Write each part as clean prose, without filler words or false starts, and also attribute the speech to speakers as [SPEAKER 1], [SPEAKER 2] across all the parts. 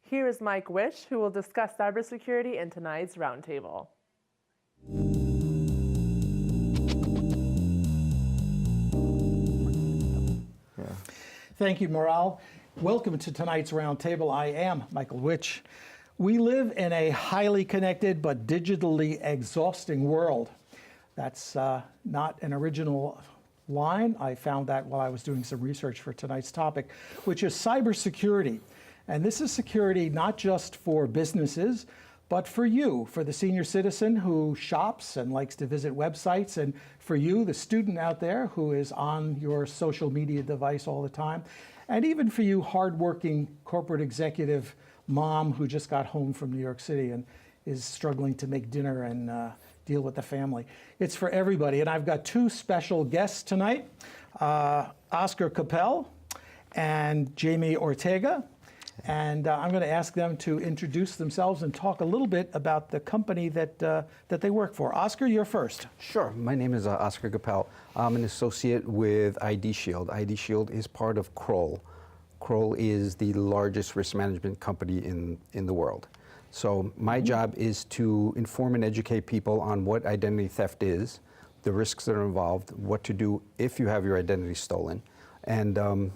[SPEAKER 1] Here is Mike Witsch, who will discuss cybersecurity in tonight's roundtable.
[SPEAKER 2] Thank you, Moral. Welcome to tonight's roundtable. I am Michael Witsch. We live in a highly connected but digitally exhausting world. That's not an original line. I found that while I was doing some research for tonight's topic, which is cybersecurity. And this is security not just for businesses, but for you, for the senior citizen who shops and likes to visit websites, and for you, the student out there who is on your social media device all the time, and even for you, hardworking corporate executive mom who just got home from New York City and is struggling to make dinner and deal with the family. It's for everybody, and I've got two special guests tonight, Oscar Capel and Jaime Urteaga. And I'm going to ask them to introduce themselves and talk a little bit about the company that they work for. Oscar, you're first.
[SPEAKER 3] Sure. My name is Oscar Capel. I'm an associate with IDShield. IDShield is part of Kroll. Kroll is the largest risk management company in the world. So my job is to inform and educate people on what identity theft is, the risks that are involved, what to do if you have your identity stolen, and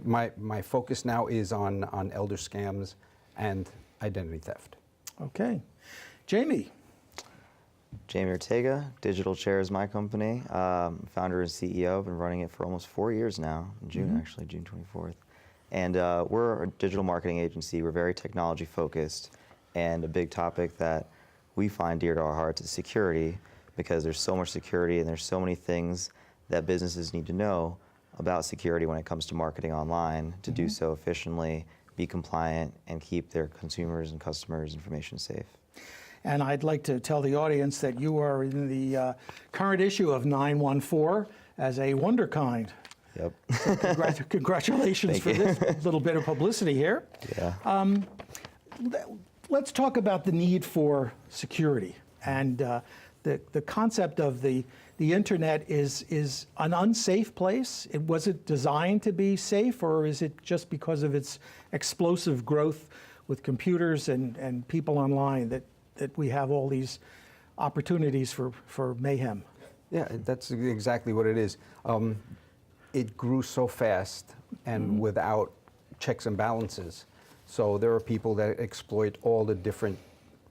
[SPEAKER 3] my focus now is on elder scams and identity theft.
[SPEAKER 2] Okay. Jaime.
[SPEAKER 4] Jaime Urteaga, Digital Chair is my company. Founder and CEO. I've been running it for almost 4 years now, in June actually, June 24th. And we're a digital marketing agency. We're very technology focused. And a big topic that we find dear to our hearts is security, because there's so much security and there's so many things that businesses need to know about security when it comes to marketing online to do so efficiently, be compliant, and keep their consumers and customers' information safe.
[SPEAKER 2] And I'd like to tell the audience that you are in the current issue of 914 as a wonderkind.
[SPEAKER 4] Yep.
[SPEAKER 2] So congratulations for this little bit of publicity here.
[SPEAKER 4] Yeah.
[SPEAKER 2] Let's talk about the need for security. And the concept of the internet is an unsafe place. Was it designed to be safe, or is it just because of its explosive growth with computers and people online that we have all these opportunities for mayhem?
[SPEAKER 3] Yeah, that's exactly what it is. It grew so fast and without checks and balances. So there are people that exploit all the different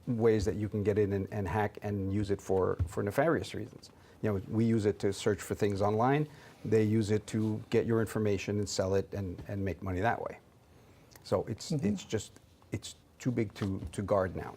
[SPEAKER 3] ways that you can get in and hack and use it for nefarious reasons. You know, we use it to search for things online. They use it to get your information and sell it and make money that way. So it's too big to guard now.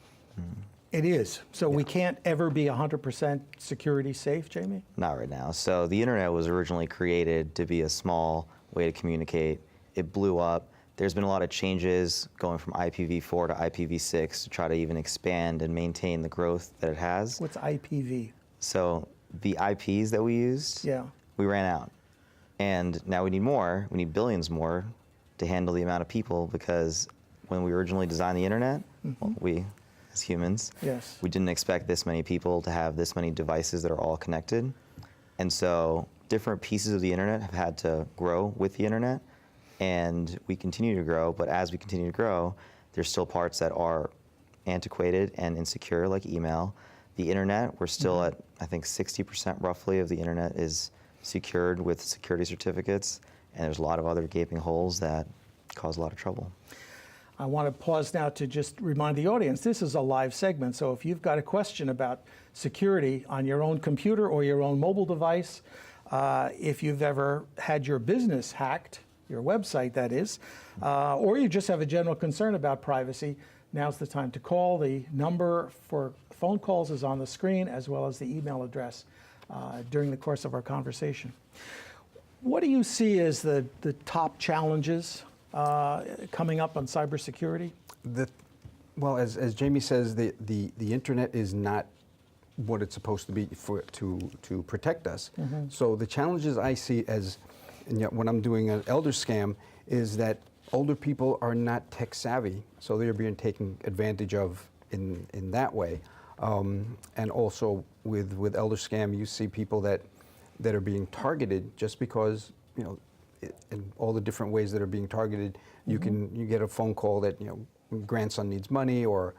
[SPEAKER 2] It is. So we can't ever be 100% security safe, Jaime?
[SPEAKER 4] Not right now. So the internet was originally created to be a small way to communicate. It blew up. There's been a lot of changes going from IPv4 to IPv6 to try to even expand and maintain the growth that it has.
[SPEAKER 2] What's IPv?
[SPEAKER 4] So the IPs that we used, we ran out. And now we need more. We need billions more to handle the amount of people, because when we originally designed the internet, well, we, as humans, we didn't expect this many people to have this many devices that are all connected. And so different pieces of the internet have had to grow with the internet. And we continue to grow, but as we continue to grow, there's still parts that are antiquated and insecure, like email. The internet, we're still at, I think, 60% roughly of the internet is secured with security certificates, and there's a lot of other gaping holes that cause a lot of trouble.
[SPEAKER 2] I want to pause now to just remind the audience, this is a live segment, so if you've got a question about security on your own computer or your own mobile device, if you've ever had your business hacked, your website that is, or you just have a general concern about privacy, now's the time to call. The number for phone calls is on the screen, as well as the email address during the course of our conversation. What do you see as the top challenges coming up on cybersecurity?
[SPEAKER 3] Well, as Jaime says, the internet is not what it's supposed to be to protect us. So the challenges I see as, and yet when I'm doing an elder scam, is that older people are not tech savvy, so they're being taken advantage of in that way. And also with elder scam, you see people that are being targeted just because, you know, and all the different ways that are being targeted. You get a phone call that, grandson needs money, or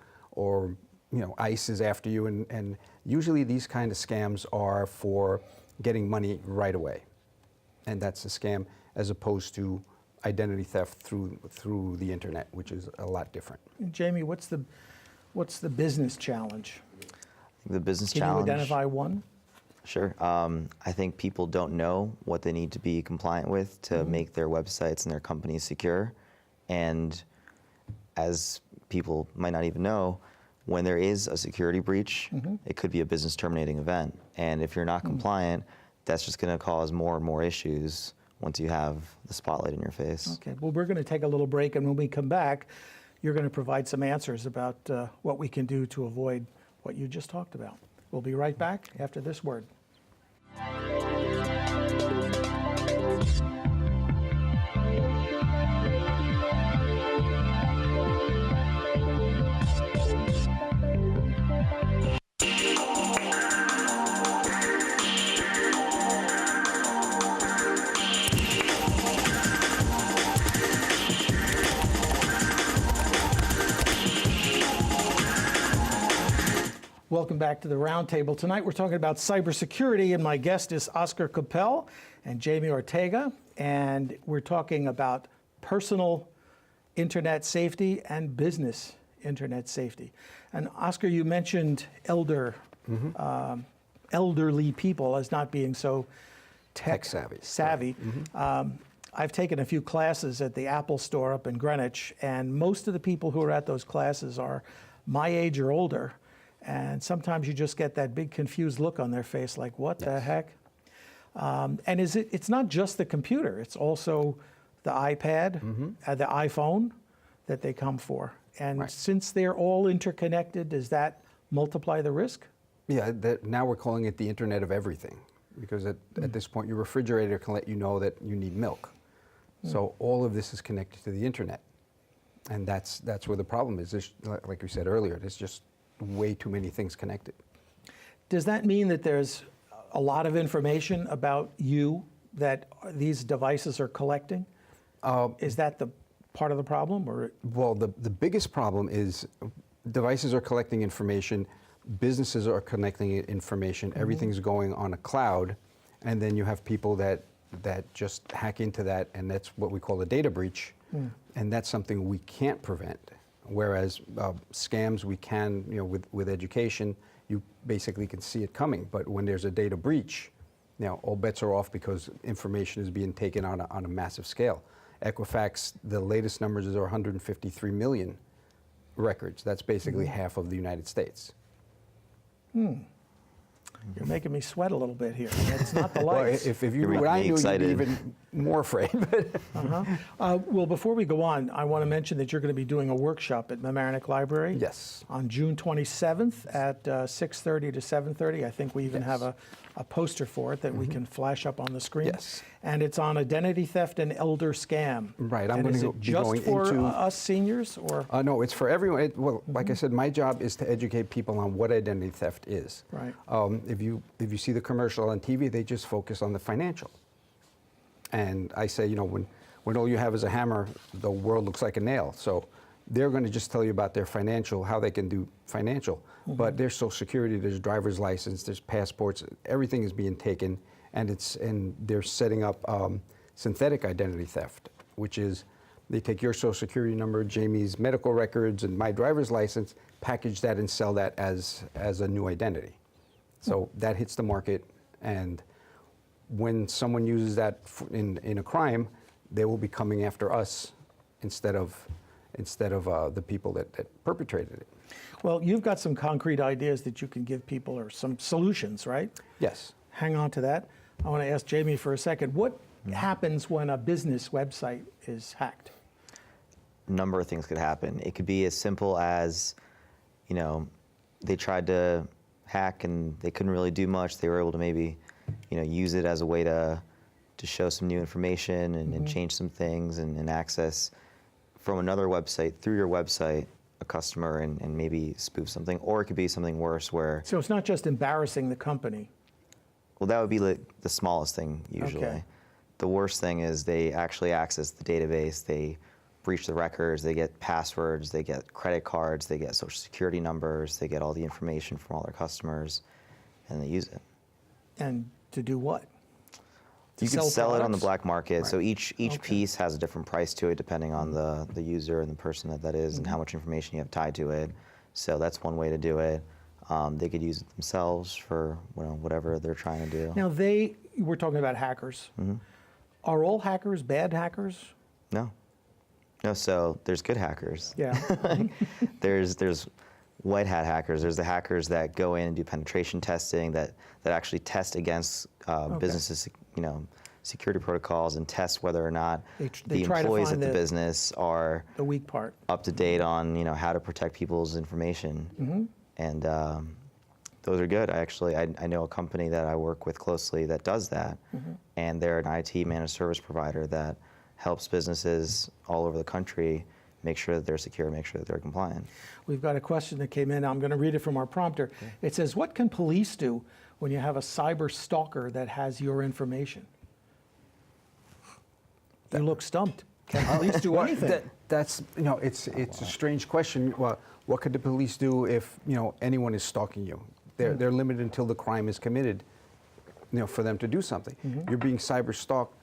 [SPEAKER 3] ICE is after you, and usually these kind of scams are for getting money right away, and that's a scam, as opposed to identity theft through the internet, which is a lot different.
[SPEAKER 2] Jamie, what's the business challenge?
[SPEAKER 4] The business
[SPEAKER 2] Can
[SPEAKER 4] challenge.
[SPEAKER 2] you identify one?
[SPEAKER 4] Sure. I think people don't know what they need to be compliant with to make their websites and their companies secure. And as people might not even know, when there is a security breach, it could be a business terminating event. And if you're not compliant, that's just going to cause more and more issues once you have the spotlight in your face.
[SPEAKER 2] Okay, well, we're going to take a little break, and when we come back, you're going to provide some answers about what we can do to avoid what you just talked about. We'll be right back after this word. Welcome back to the Roundtable. Tonight we're talking about cybersecurity, and my guest is Oscar Capel and Jaime Urteaga, and we're talking about personal internet safety and business internet safety. And Oscar, you mentioned elderly people as not being so tech savvy. I've taken a few classes at the Apple store up in Greenwich, and most of the people who are at those classes are my age or older. And sometimes you just get that big confused look on their face, like, what the heck? And it's not just the computer, it's also the iPad, the iPhone that they come for. And since they're all interconnected, does that multiply the risk?
[SPEAKER 3] Yeah, now we're calling it the Internet of Everything, because at this point, your refrigerator can let you know that you need milk. So all of this is connected to the internet. And that's where the problem is. There's, like we said earlier, there's just way too many things connected.
[SPEAKER 2] Does that mean that there's a lot of information about you that these devices are collecting? Is that the part of the problem, or?
[SPEAKER 3] Well, the biggest problem is devices are collecting information, businesses are connecting information, everything's going on a cloud, and then you have people that just hack into that, and that's what we call a data breach, and that's something we can't prevent. Whereas scams, we can, with education, you basically can see it coming. But when there's a data breach, all bets are off, because information is being taken on a massive scale. Equifax, the latest numbers are 153 million records. That's basically half of the United States.
[SPEAKER 2] You're making me sweat a little bit here. It's not the lights.
[SPEAKER 3] Well, if you knew what I knew, you'd be even more afraid.
[SPEAKER 2] Well, before we go on, I want to mention that you're going to be doing a workshop at Mamaroneck Library.
[SPEAKER 3] Yes.
[SPEAKER 2] On June 27th at 6:30 to 7:30. I think we even have a poster for it that we can flash up on the screen.
[SPEAKER 3] Yes.
[SPEAKER 2] And it's on identity theft and elder scam.
[SPEAKER 3] Right. I'm
[SPEAKER 2] and
[SPEAKER 3] going to
[SPEAKER 2] be
[SPEAKER 3] just
[SPEAKER 2] just for us seniors, or?
[SPEAKER 3] No, it's for everyone. Well, like I said, my job is to educate people on what identity theft is.
[SPEAKER 2] Right.
[SPEAKER 3] If you see the commercial on TV, they just focus on the financial. And I say, when all you have is a hammer, the world looks like a nail. So they're going to just tell you about their financial, how they can do financial. But there's Social Security, there's driver's license, there's passports, everything is being taken, and they're setting up synthetic identity theft, which is they take your Social Security number, Jamie's medical records, and my driver's license, package that and sell that as a new identity. So that hits the market, and when someone uses that in a crime, they will be coming after us instead of the people that perpetrated it.
[SPEAKER 2] Well, you've got some concrete ideas that you can give people, or some solutions, right?
[SPEAKER 3] Yes.
[SPEAKER 2] Hang on to that. I want to ask Jamie for a second. What happens when a business website is hacked?
[SPEAKER 4] A number of things could happen. It could be as simple as, they tried to hack and they couldn't really do much. They were able to maybe, use it as a way to show some new information and change some things and access from another website through your website a customer and maybe spoof something. Or it could be something worse where...
[SPEAKER 2] So it's not just embarrassing the company.
[SPEAKER 4] Well, that would be the smallest thing usually.
[SPEAKER 2] Okay.
[SPEAKER 4] the worst thing is they actually access the database, they breach the records, they get passwords, they get credit cards, they get social security numbers, they get all the information from all their customers, and they use it.
[SPEAKER 2] And to do what?
[SPEAKER 4] You can sell it on the
[SPEAKER 2] products?
[SPEAKER 4] black market.
[SPEAKER 2] Right.
[SPEAKER 4] So each
[SPEAKER 2] Okay.
[SPEAKER 4] piece has a different price to it depending on the user and the person that is and how much information you have tied to it. So that's one way to do it. They could use it themselves for whatever they're trying to do.
[SPEAKER 2] Now we're talking about hackers. Are all hackers bad hackers?
[SPEAKER 4] No. No, so there's good hackers.
[SPEAKER 2] Yeah.
[SPEAKER 4] There's white hat hackers. There's the hackers that go in and do penetration testing that actually test against businesses, security protocols and test whether or not
[SPEAKER 2] They
[SPEAKER 4] the
[SPEAKER 2] try to
[SPEAKER 4] employees
[SPEAKER 2] find
[SPEAKER 4] at the business are
[SPEAKER 2] the weak part.
[SPEAKER 4] up to date on how to protect people's information. And those are good. I know a company that I work with closely that does that, and they're an IT managed service provider that helps businesses all over the country make sure that they're secure, make sure that they're compliant.
[SPEAKER 2] We've got a question that came in. I'm going to read it from our prompter. Okay. It says, what can police do when you have a cyber stalker that has your information? You look stumped. Can police do anything?
[SPEAKER 3] That's it's a strange question. Well, what could the police do if anyone is stalking you? They're limited until the crime is committed, for them to do something. You're being cyber stalked.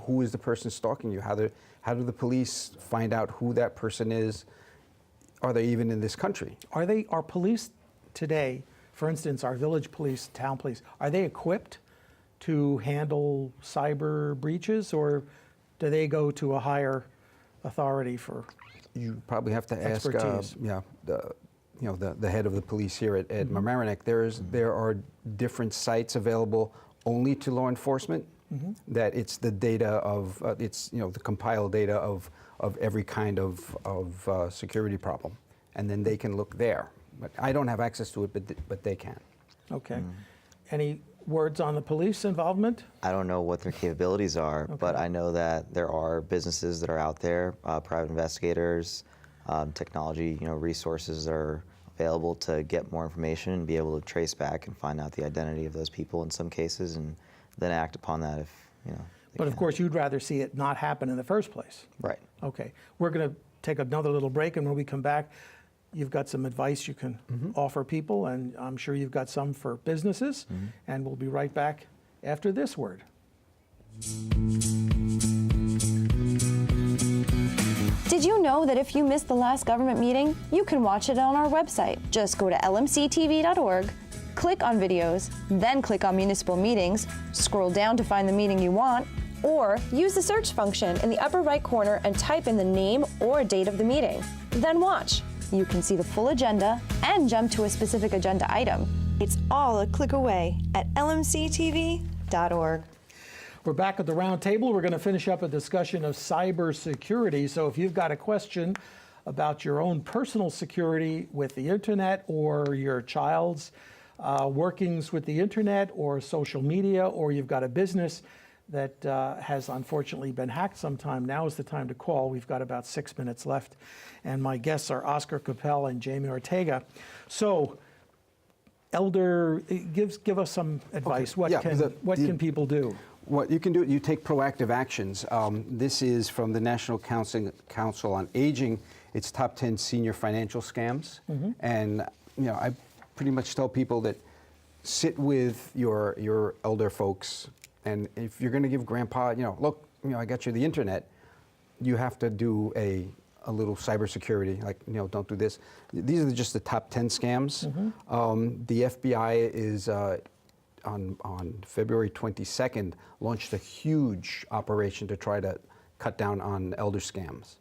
[SPEAKER 3] Who is the person stalking you? How do the police find out who that person is? Are they even in this country?
[SPEAKER 2] Are police today, for instance, our village police, town police, are they equipped to handle cyber breaches, or do they go to a higher authority for
[SPEAKER 3] You probably have to ask,
[SPEAKER 2] expertise?
[SPEAKER 3] the head of the police here at Mamaroneck. There are different sites available only to law enforcement. That it's the data of the compiled data of every kind of security problem, and then they can look there. But I don't have access to it, but they can.
[SPEAKER 2] Okay. Any words on the police involvement?
[SPEAKER 4] I don't know what their capabilities are, but I know that there are businesses that are out there, private investigators, technology, resources that are available to get more information and be able to trace back and find out the identity of those people in some cases, and then act upon that if
[SPEAKER 2] But of course, you'd rather see it not happen in the first place.
[SPEAKER 4] Right.
[SPEAKER 2] Okay. We're going to take another little break, and when we come back, you've got some advice you can offer people, and I'm sure you've got some for businesses, and we'll be right back after this word.
[SPEAKER 5] Did you know that if you missed the last government meeting, you can watch it on our website? Just go to lmctv.org, click on videos, then click on municipal meetings, scroll down to find the meeting you want, or use the search function in the upper right corner and type in the name or date of the meeting. Then watch. You can see the full agenda and jump to a specific agenda item. It's all a click away at lmctv.org.
[SPEAKER 2] We're back at the round table. We're going to finish up a discussion of cybersecurity. So if you've got a question about your own personal security with the internet, or your child's workings with the internet or social media, or you've got a business that has unfortunately been hacked sometime, now is the time to call. We've got about 6 minutes left, and my guests are Oscar Capel and Jaime Urteaga. So, Elder, give us some advice.
[SPEAKER 3] Okay.
[SPEAKER 2] What can people do?
[SPEAKER 3] What you can do, you take proactive actions. This is from the National Council on Aging. It's top 10 senior financial scams, and I pretty much tell people that sit with your elder folks, and if you're going to give grandpa, look, I got you the internet, you have to do a little cybersecurity, like, don't do this. These are just the top 10 scams. The FBI is on February 22nd launched a huge operation to try to cut down on elder scams,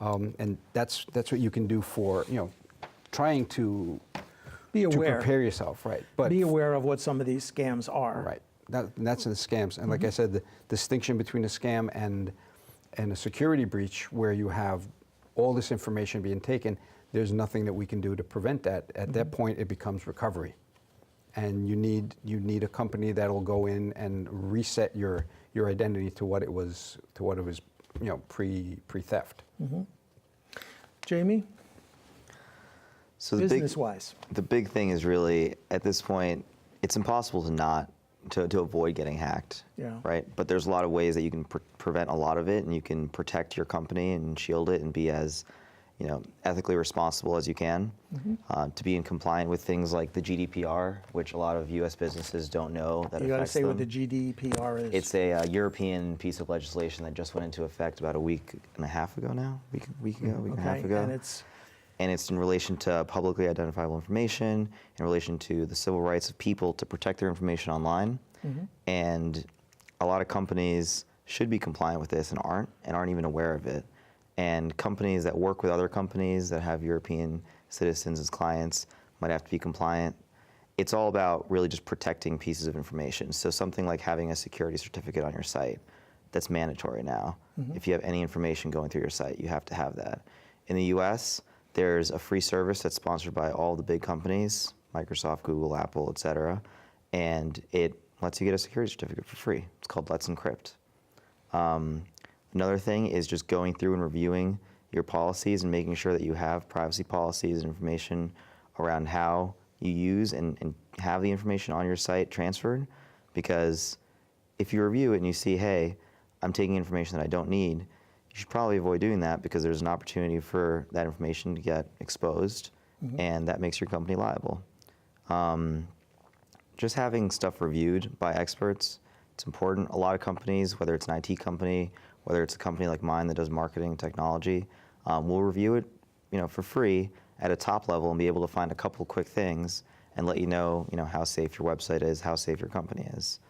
[SPEAKER 3] and that's what you can do for trying to
[SPEAKER 2] Be aware.
[SPEAKER 3] to prepare yourself, right?
[SPEAKER 2] But be aware of what some of these scams are.
[SPEAKER 3] Right. That's in the scams. And like I said, the distinction between a scam and a security breach, where you have all this information being taken, there's nothing that we can do to prevent that. At that point, it becomes recovery. And you need a company that'll go in and reset your identity to what it was pre-theft.
[SPEAKER 2] Jaime?
[SPEAKER 4] So
[SPEAKER 2] Business-wise.
[SPEAKER 4] the big thing is really, at this point, it's impossible to not to avoid getting hacked,
[SPEAKER 2] Yeah.
[SPEAKER 4] right? But there's a lot of ways that you can prevent a lot of it, and you can protect your company and shield it and be as, ethically responsible as you can, to be in compliant with things like the GDPR, which a lot of U.S. businesses don't know that
[SPEAKER 2] You got to
[SPEAKER 4] affects
[SPEAKER 2] say
[SPEAKER 4] them.
[SPEAKER 2] what the GDPR is.
[SPEAKER 4] It's a European piece of legislation that just went into effect about a week and a half ago now, week and a half ago.
[SPEAKER 2] And
[SPEAKER 4] it's in relation to publicly identifiable information, in relation to the civil rights of people to protect their information online. And a lot of companies should be compliant with this and aren't even aware of it. And companies that work with other companies that have European citizens as clients might have to be compliant. It's all about really just protecting pieces of information. So something like having a security certificate on your site, that's mandatory now. If you have any information going through your site, you have to have that. In the US, there's a free service that's sponsored by all the big companies, Microsoft, Google, Apple, et cetera, and it lets you get a security certificate for free. It's called Let's Encrypt. Another thing is just going through and reviewing your policies and making sure that you have privacy policies and information around how you use and have the information on your site transferred. Because if you review it and you see, hey, I'm taking information that I don't need, you should probably avoid doing that because there's an opportunity for that information to get exposed, and that makes your company liable. Just having stuff reviewed by experts, it's important. A lot of companies, whether it's an IT company, whether it's a company like mine that does marketing technology, will review it, for free at a top level and be able to find a couple of quick things and let you know, how safe your website is, how safe your company is.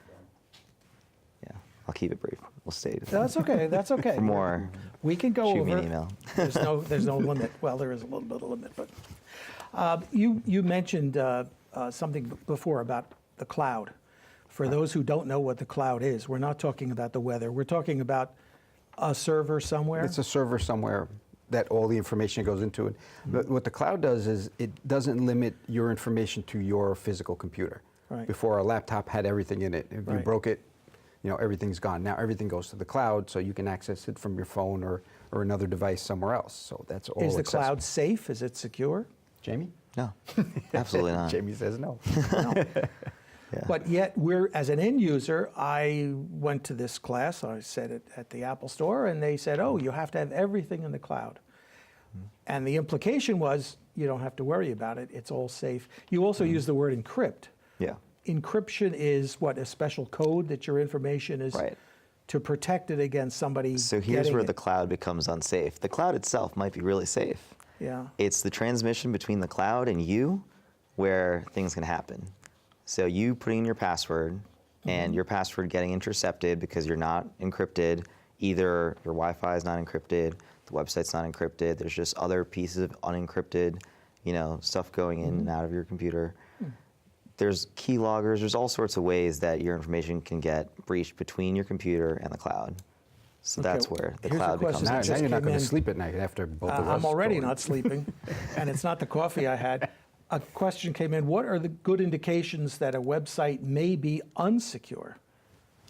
[SPEAKER 4] Yeah, I'll keep it brief. We'll stay.
[SPEAKER 2] That's okay. That's okay.
[SPEAKER 4] For more,
[SPEAKER 2] we can go
[SPEAKER 4] shoot
[SPEAKER 2] over.
[SPEAKER 4] me an email.
[SPEAKER 2] There's no limit. Well, there is a little bit of limit, but you mentioned something before about the cloud. For those who don't know what the cloud is, we're not talking about the weather. We're talking about a server somewhere.
[SPEAKER 3] It's a server somewhere that all the information goes into it. But what the cloud does is it doesn't limit your information to your physical computer.
[SPEAKER 2] Right.
[SPEAKER 3] Before, our laptop had everything in it. If you
[SPEAKER 2] Right.
[SPEAKER 3] broke it, everything's gone. Now everything goes to the cloud, so you can access it from your phone or another device somewhere else. So that's all
[SPEAKER 2] Is the
[SPEAKER 3] accessible.
[SPEAKER 2] cloud safe? Is it secure?
[SPEAKER 3] Jamie?
[SPEAKER 4] No, absolutely not.
[SPEAKER 3] Jamie says no.
[SPEAKER 2] No.
[SPEAKER 4] Yeah.
[SPEAKER 2] But yet, as an end user, I went to this class, I said it at the Apple store, and they said, oh, you have to have everything in the cloud. And the implication was, you don't have to worry about it, it's all safe. You also use the word encrypt.
[SPEAKER 4] Yeah.
[SPEAKER 2] Encryption is what, a special code that your information is
[SPEAKER 4] Right.
[SPEAKER 2] to protect it against somebody
[SPEAKER 4] So here's
[SPEAKER 2] getting
[SPEAKER 4] where
[SPEAKER 2] it.
[SPEAKER 4] the cloud becomes unsafe. The cloud itself might be really safe.
[SPEAKER 2] Yeah.
[SPEAKER 4] It's the transmission between the cloud and you where things can happen. So you putting in your password and your password getting intercepted because you're not encrypted, either your Wi-Fi is not encrypted, the website's not encrypted, there's just other pieces of unencrypted, stuff going in and out of your computer. There's keyloggers, there's all sorts of ways that your information can get breached between your computer and the cloud. So
[SPEAKER 2] Okay,
[SPEAKER 4] that's where the
[SPEAKER 2] here's a
[SPEAKER 4] cloud
[SPEAKER 2] question
[SPEAKER 4] becomes
[SPEAKER 2] that
[SPEAKER 3] Now
[SPEAKER 2] just
[SPEAKER 3] you're not
[SPEAKER 2] came
[SPEAKER 3] going
[SPEAKER 2] in.
[SPEAKER 3] to sleep at night after both of us.
[SPEAKER 2] I'm already
[SPEAKER 3] go
[SPEAKER 2] not sleeping, and it's not the coffee I had. A question came in, what are the good indications that a website may be unsecure?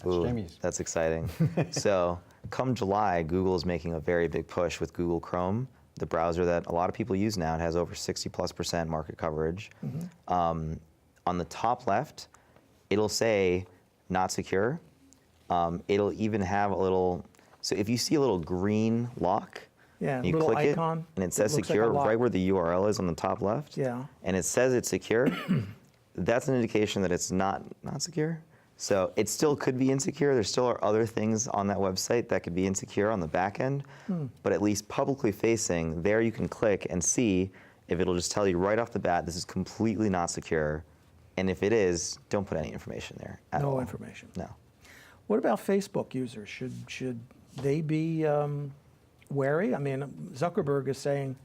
[SPEAKER 3] That's Jamie's.
[SPEAKER 4] That's exciting. So come July, Google is making a very big push with Google Chrome, the browser that a lot of people use now. It has over 60+% market coverage. On the top left, it'll say not secure. It'll even have a little, so if you see a little green lock,
[SPEAKER 2] Yeah,
[SPEAKER 4] you
[SPEAKER 2] little
[SPEAKER 4] click
[SPEAKER 2] icon.
[SPEAKER 4] it and it
[SPEAKER 2] that
[SPEAKER 4] says
[SPEAKER 2] looks like
[SPEAKER 4] secure
[SPEAKER 2] a lock.
[SPEAKER 4] right where the URL is on the top left.
[SPEAKER 2] Yeah.
[SPEAKER 4] And it says it's secure. That's an indication that it's not secure. So it still could be insecure. There still are other things on that website that could be insecure on the back end, but at least publicly facing, there you can click and see if it'll just tell you right off the bat, this is completely not secure. And if it is, don't put any information there at all.
[SPEAKER 2] No information.
[SPEAKER 4] No.
[SPEAKER 2] What about Facebook users? Should they be wary? I mean, Zuckerberg is saying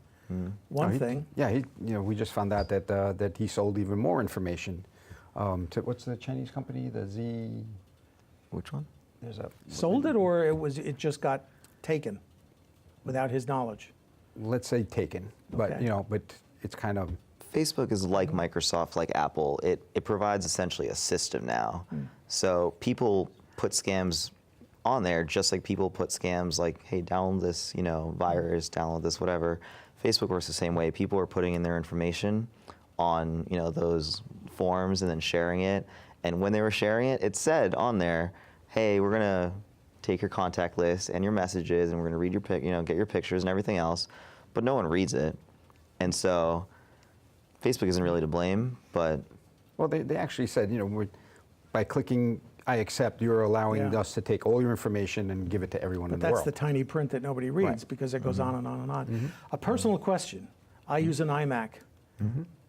[SPEAKER 2] one thing.
[SPEAKER 3] Yeah, we just found out that he sold even more information to, what's the Chinese company, the Z?
[SPEAKER 4] Which one?
[SPEAKER 3] There's a
[SPEAKER 2] Sold it, or it just got taken without his knowledge?
[SPEAKER 3] Let's say taken, but
[SPEAKER 2] Okay.
[SPEAKER 3] but it's kind of.
[SPEAKER 4] Facebook is like Microsoft, like Apple. It provides essentially a system now. So people put scams on there just like people put scams like, hey, download this, virus, download this, whatever. Facebook works the same way. People are putting in their information on, those forms and then sharing it. And when they were sharing it, it said on there, hey, we're going to take your contact list and your messages, and we're going to read your get your pictures and everything else. But no one reads it. And so Facebook isn't really to blame, but...
[SPEAKER 3] Well, they actually said, by clicking I accept, you're allowing us to take all your information and give it to everyone in the world.
[SPEAKER 2] That's the tiny print that nobody reads because it goes on and on and on. A personal question. I use an iMac.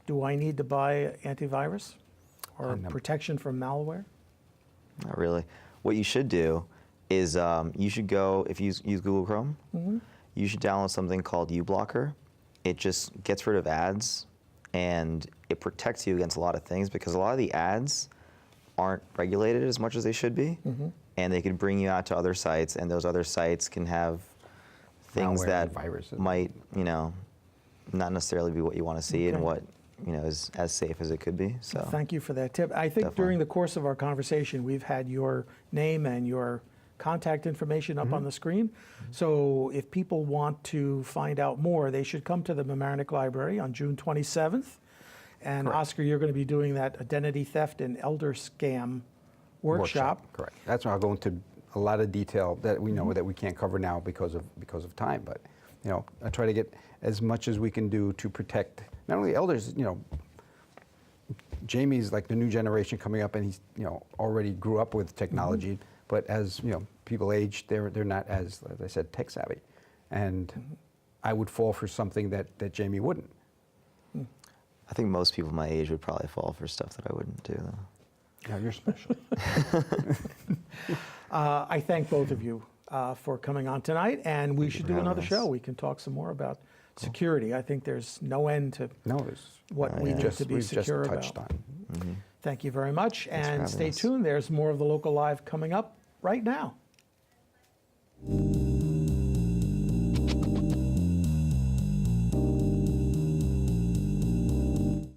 [SPEAKER 2] Do I need to buy antivirus or protection from malware?
[SPEAKER 4] Not really. What you should do is you should go, if you use Google Chrome, you should download something called uBlocker. It just gets rid of ads, and it protects you against a lot of things because a lot of the ads aren't regulated as much as they should be, and they could bring you out to other sites, and those other sites can have things that might, not necessarily be what you want to see and what is as safe as it could be. So
[SPEAKER 2] thank you for that tip. I think during the course of our conversation, we've had your name and your contact information up on the screen. So if people want to find out more, they should come to the Mamaroneck Library on June 27th. And Oscar, you're going to be doing that identity theft and elder scam workshop.
[SPEAKER 3] Correct. That's why I'll go into a lot of detail that we know that we can't cover now because of time. But I try to get as much as we can do to protect not only elders. Jamie's like the new generation coming up, and he's already grew up with technology. But as people age, they're not as I said, tech savvy, and I would fall for something that Jamie wouldn't.
[SPEAKER 4] I think most people my age would probably fall for stuff that I wouldn't do, though.
[SPEAKER 3] Yeah, you're special.
[SPEAKER 2] I thank both of you for coming on tonight, and we should do another show. We can talk some more about security. I think there's no end to what we need to be secure about.
[SPEAKER 3] Touched on.
[SPEAKER 2] Thank you very much, and stay tuned. There's more of the Local Live coming up right now.